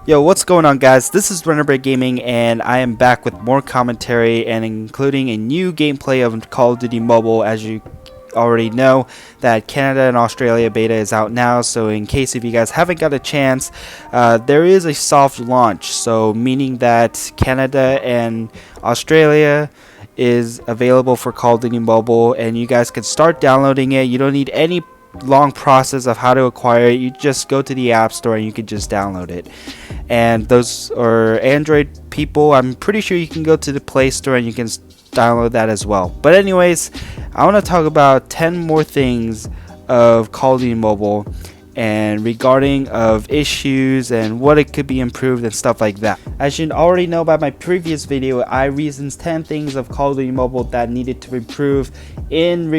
Yo, what's going on, guys? This is Renebear Gaming, and I am back with more commentary and including a new gameplay of Call of Duty Mobile. As you already know, that Canada and Australia beta is out now, so in case if you guys haven't got a chance, there is a soft launch, so meaning that Canada and Australia is available for Call of Duty Mobile, and you guys can start downloading it. You don't need any long process of how to acquire it. You just go to the App Store and you can just download it. And those are Android people, I'm pretty sure you can go to the Play Store and you can download that as well. But anyways, I want to talk about 10 more things of Call of Duty Mobile and regarding of issues and what it could be improved and stuff like that. As you already know by my previous video, I reasons 10 things of Call of Duty Mobile that needed to improve in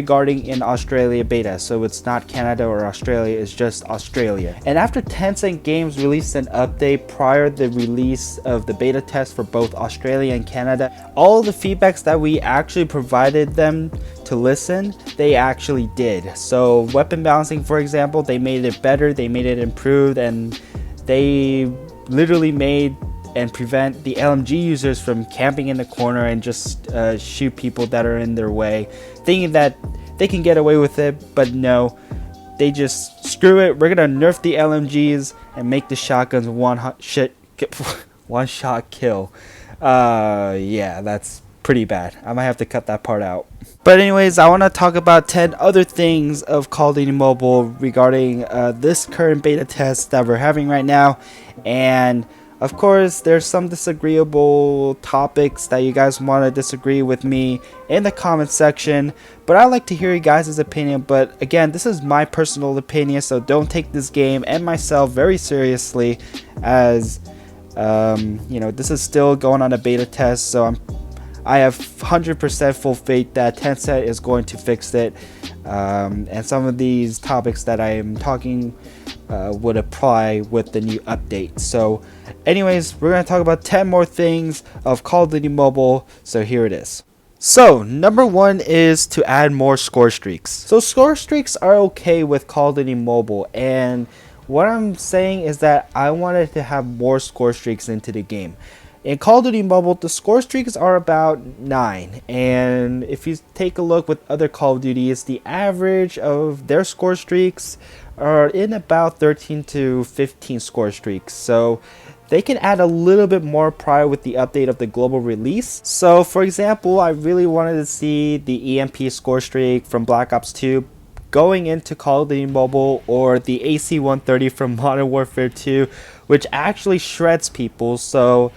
Australia beta. So it's not Canada or Australia, it's just Australia. And after Tencent Games released an update prior to the release of the beta test for both Australia and Canada, all the feedbacks that we actually provided them to listen, they actually did. So weapon balancing, for example, they made it better, they made it improved, and they literally made and prevent the LMG users from camping in the corner and just shoot people that are in their way, thinking that they can get away with it. But no, they just screw it, we're gonna nerf the LMGs and make the shotguns one shot kill. Yeah, that's pretty bad. I might have to cut that part out. But anyways, I want to talk about 10 other things of Call of Duty Mobile regarding this current beta test that we're having right now. And of course, there's some disagreeable topics that you guys want to disagree with me in the comment section. But I'd like to hear you guys' opinion. But again, this is my personal opinion, so don't take this game and myself very seriously, as you know, this is still going on a beta test. So I have 100% full faith that Tencent is going to fix it, and some of these topics that I am talking would apply with the new update. So anyways, we're going to talk about 10 more things of Call of Duty Mobile, so here it is. So number one is to add more score streaks. So score streaks are okay with Call of Duty Mobile, and what I'm saying is that I wanted to have more score streaks into the game. In Call of Duty Mobile, the score streaks are about 9, and if you take a look with other Call of Duties, the average of their score streaks are in about 13 to 15 score streaks. So they can add a little bit more prior with the update of the global release. So for example, I really wanted to see the EMP score streak from Black Ops 2 going into Call of Duty Mobile, or the AC-130 from Modern Warfare 2, which actually shreds people. So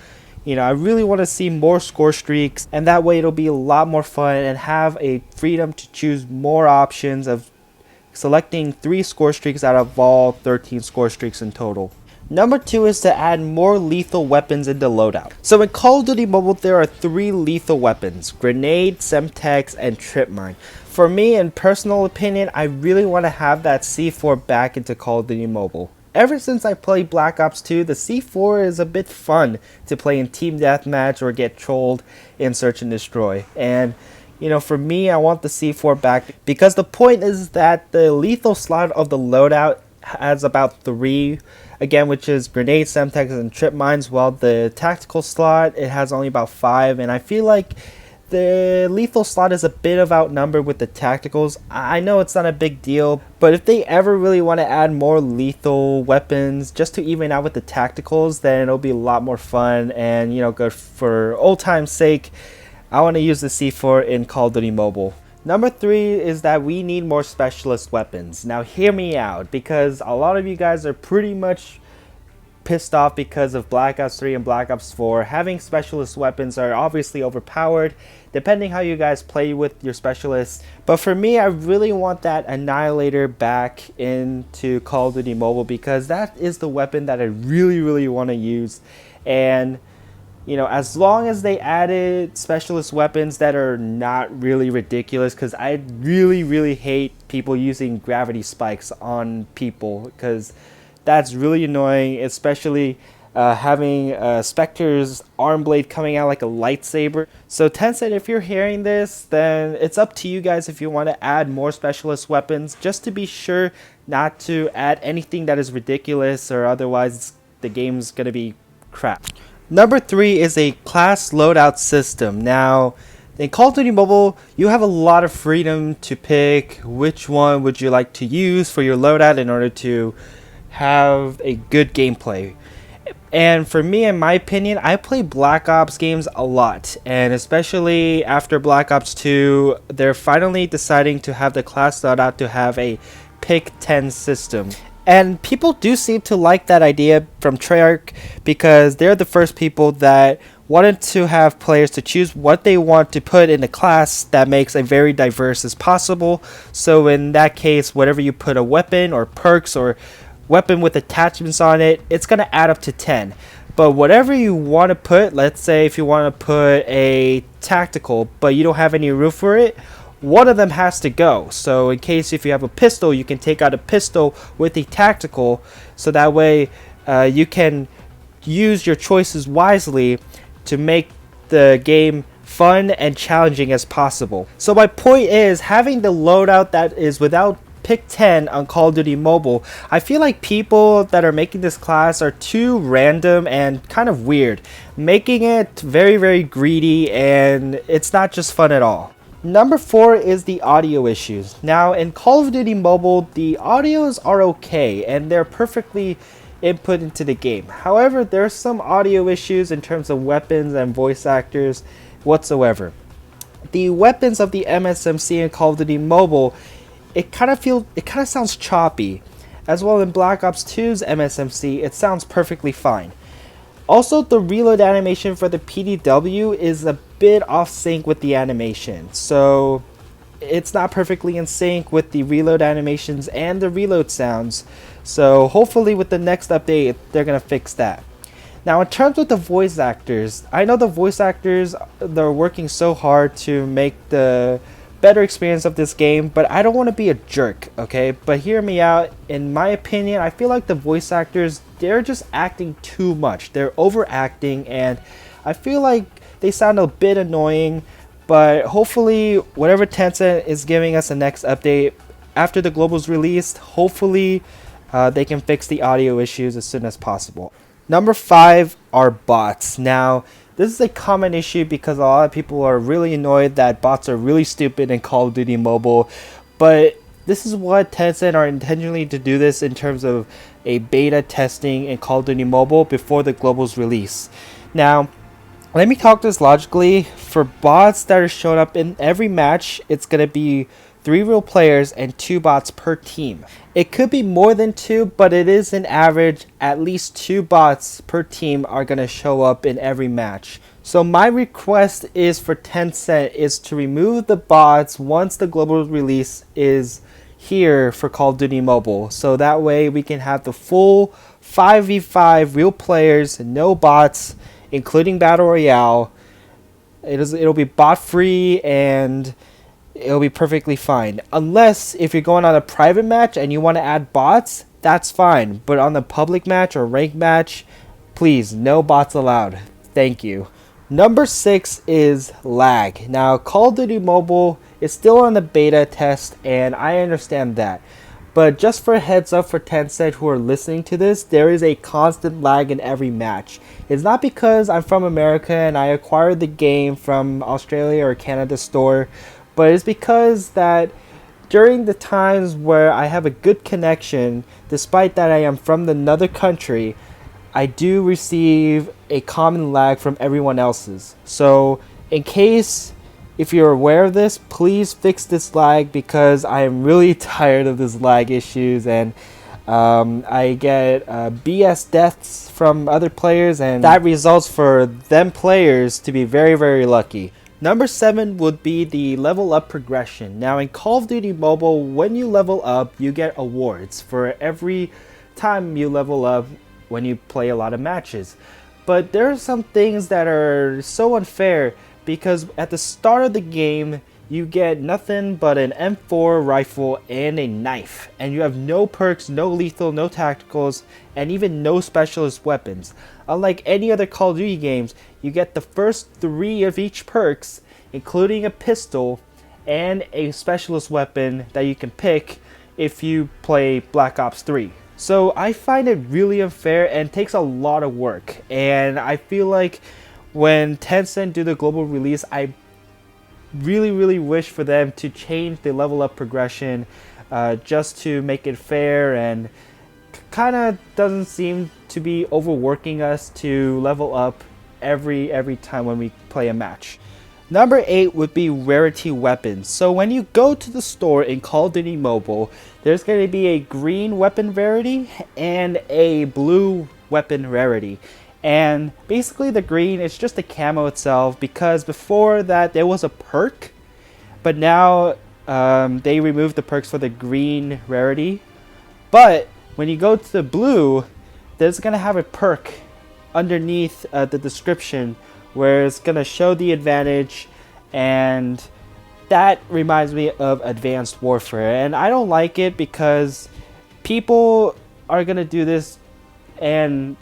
you know, I really want to see more score streaks, and that way it'll be a lot more fun and have a freedom to choose more options of selecting 3 score streaks out of all 13 score streaks in total. Number 2 is to add more lethal weapons into Loadout. So in Call of Duty Mobile, there are 3 lethal weapons: grenade, semtex, and trip mine. For me, in personal opinion, I really want to have that C4 back into Call of Duty Mobile. Ever since I played Black Ops 2, the C4 is a bit fun to play in team deathmatch or get trolled in search and destroy. And you know, for me, I want the C4 back, because the point is that the lethal slot of the loadout has about 3, again, which is grenade, semtex, and trip mines, while the tactical slot, it has only about 5, and I feel like the lethal slot is a bit of outnumbered with the tacticals. I know it's not a big deal, but if they ever really want to add more lethal weapons just to even out with the tacticals, then it'll be a lot more fun. And you know, good for old time's sake, I want to use the C4 in Call of Duty Mobile. Number 3 is that we need more specialist weapons. Now hear me out, because a lot of you guys are pretty much pissed off because of Black Ops 3 and Black Ops 4. Having specialist weapons are obviously overpowered, depending how you guys play with your specialists. But for me, I really want that Annihilator back into Call of Duty Mobile, because that is the weapon that I really want to use. And you know, as long as they added specialist weapons that are not really ridiculous, because I really hate people using gravity spikes on people, because that's really annoying, especially having Spectre's arm blade coming out like a lightsaber. So Tencent, if you're hearing this, then it's up to you guys if you want to add more specialist weapons, just to be sure not to add anything that is ridiculous or otherwise the game's gonna be crap. Number 3 is a class loadout system. Now, in Call of Duty Mobile, you have a lot of freedom to pick which one would you like to use for your loadout in order to have a good gameplay. And for me, in my opinion, I play Black Ops games a lot, and especially after Black Ops 2, they're finally deciding to have the class loadout to have a pick 10 system. And people do seem to like that idea from Treyarch because they're the first people that wanted to have players to choose what they want to put in the class that makes a very diverse as possible. So in that case, whatever you put a weapon or perks or weapon with attachments on it, it's going to add up to 10. But whatever you want to put, let's say if you want to put a tactical but you don't have any room for it, one of them has to go. So in case if you have a pistol, you can take out a pistol with a tactical, so that way you can use your choices wisely to make the game fun and challenging as possible. So my point is, having the loadout that is without pick 10 on Call of Duty Mobile, I feel like people that are making this class are too random and kind of weird, making it very, very greedy, and it's not just fun at all. Number 4 is the audio issues. Now in Call of Duty Mobile, the audios are okay and they're perfectly input into the game. However, there's some audio issues in terms of weapons and voice actors whatsoever. The weapons of the MSMC in Call of Duty Mobile, it kind of sounds choppy. As well in Black Ops 2's MSMC, it sounds perfectly fine. Also, the reload animation for the PDW is a bit off sync with the animation, so it's not perfectly in sync with the reload animations and the reload sounds. So hopefully with the next update, they're gonna fix that. Now in terms of the voice actors, I know the voice actors, they're working so hard to make the better experience of this game, but I don't want to be a jerk, okay? But hear me out. In my opinion, I feel like the voice actors, they're just acting too much. They're overacting, and I feel like they sound a bit annoying. But hopefully, whatever Tencent is giving us the next update after the global's released, hopefully they can fix the audio issues as soon as possible. Number 5 are bots. Now, this is a common issue because a lot of people are really annoyed that bots are really stupid in Call of Duty Mobile. But this is what Tencent are intentionally to do this in terms of a beta testing in Call of Duty Mobile before the global's release. Now, let me talk this logically. For bots that are showing up in every match, it's going to be 3 real players and 2 bots per team. It could be more than 2, but it is an average. At least 2 bots per team are going to show up in every match. So my request is for Tencent is to remove the bots once the global release is here for Call of Duty Mobile. So that way we can have the full 5v5 real players, no bots, including Battle Royale. It'll be bot free and it'll be perfectly fine. Unless if you're going on a private match and you want to add bots, that's fine. But on the public match or ranked match, please, no bots allowed. Thank you. Number 6 is lag. Now, Call of Duty Mobile is still on the beta test, and I understand that. But just for a heads up for Tencent who are listening to this, there is a constant lag in every match. It's not because I'm from America and I acquired the game from Australia or Canada store, but it's because that during the times where I have a good connection, despite that I am from another country, I do receive a common lag from everyone else's. So in case if you're aware of this, please fix this lag because I am really tired of this lag issues, and I get BS deaths from other players, and that results for them players to be very, very lucky. Number 7 would be the level up progression. Now in Call of Duty Mobile, when you level up, you get awards for every time you level up when you play a lot of matches. But there are some things that are so unfair because at the start of the game, you get nothing but an M4 rifle and a knife. And you have no perks, no lethal, no tacticals, and even no specialist weapons. Unlike any other Call of Duty games, you get the first 3 of each perks, including a pistol and a specialist weapon that you can pick if you play Black Ops 3. So I find it really unfair and takes a lot of work. And I feel like when Tencent do the global release, I really wish for them to change the level up progression just to make it fair, and kind of doesn't seem to be overworking us to level up every time when we play a match. Number 8 would be Rarity Weapons. So when you go to the store in Call of Duty Mobile, there's going to be a green weapon rarity and a blue weapon rarity. And basically the green is just the camo itself, because before that there was a perk, but now they removed the perks for the green rarity. But when you go to the blue, there's going to have a perk underneath the description where it's going to show the advantage, and that reminds me of Advanced Warfare. And I don't like it because people are going to do this and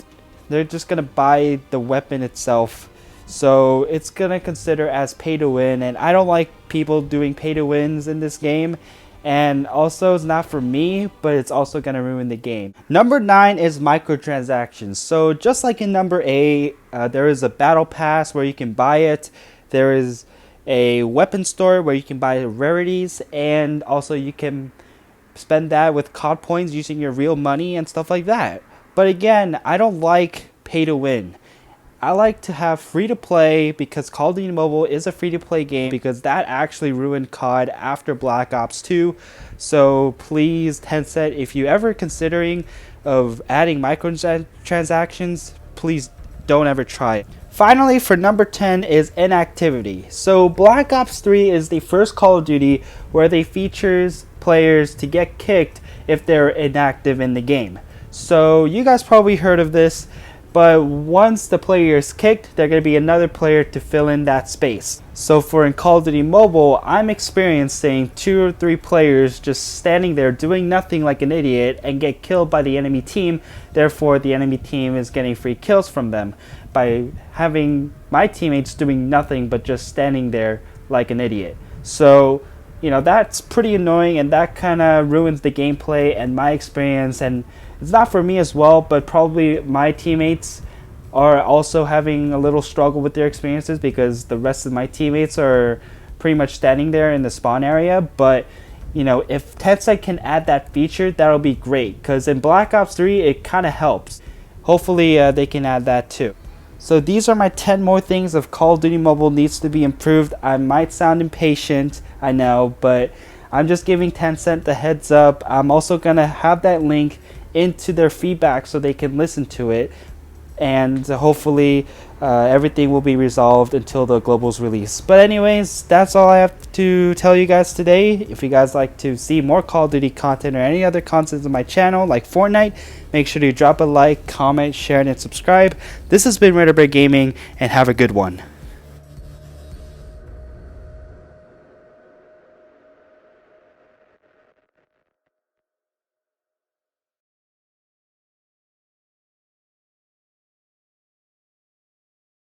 they're just going to buy the weapon itself. So it's going to consider as pay to win, and I don't like people doing pay to wins in this game. And also, it's not for me, but it's also going to ruin the game. Number 9 is microtransactions. So just like in number 8, there is a battle pass where you can buy it. There is a weapon store where you can buy rarities, and also you can spend that with COD points using your real money and stuff like that. But again, I don't like pay to win. I like to have free to play, because Call of Duty Mobile is a free to play game, because that actually ruined COD after Black Ops 2. So please, Tencent, if you ever considering of adding microtransactions, please don't ever try it. Finally, for number 10 is Inactivity. So Black Ops 3 is the first Call of Duty where they features players to get kicked if they're inactive in the game. So you guys probably heard of this. But once the player is kicked, there's going to be another player to fill in that space. So for in Call of Duty Mobile, I'm experiencing 2 or 3 players just standing there doing nothing like an idiot and get killed by the enemy team. Therefore, the enemy team is getting free kills from them by having my teammates doing nothing but just standing there like an idiot. So, you know, that's pretty annoying, and that kind of ruins the gameplay and my experience. And it's not for me as well, but probably my teammates are also having a little struggle with their experiences, because the rest of my teammates are pretty much standing there in the spawn area. But, you know, if Tencent can add that feature, that'll be great, because in Black Ops 3 it kind of helps. Hopefully they can add that too. So these are my 10 more things of Call of Duty Mobile needs to be improved. I might sound impatient, I know, but I'm just giving Tencent the heads up. I'm also going to have that link into their feedback so they can listen to it, and hopefully everything will be resolved until the global's release. But anyways, that's all I have to tell you guys today. If you guys like to see more Call of Duty content or any other content on my channel like Fortnite, make sure to drop a like, comment, share, and subscribe. This has been Renebear Gaming, and have a good one.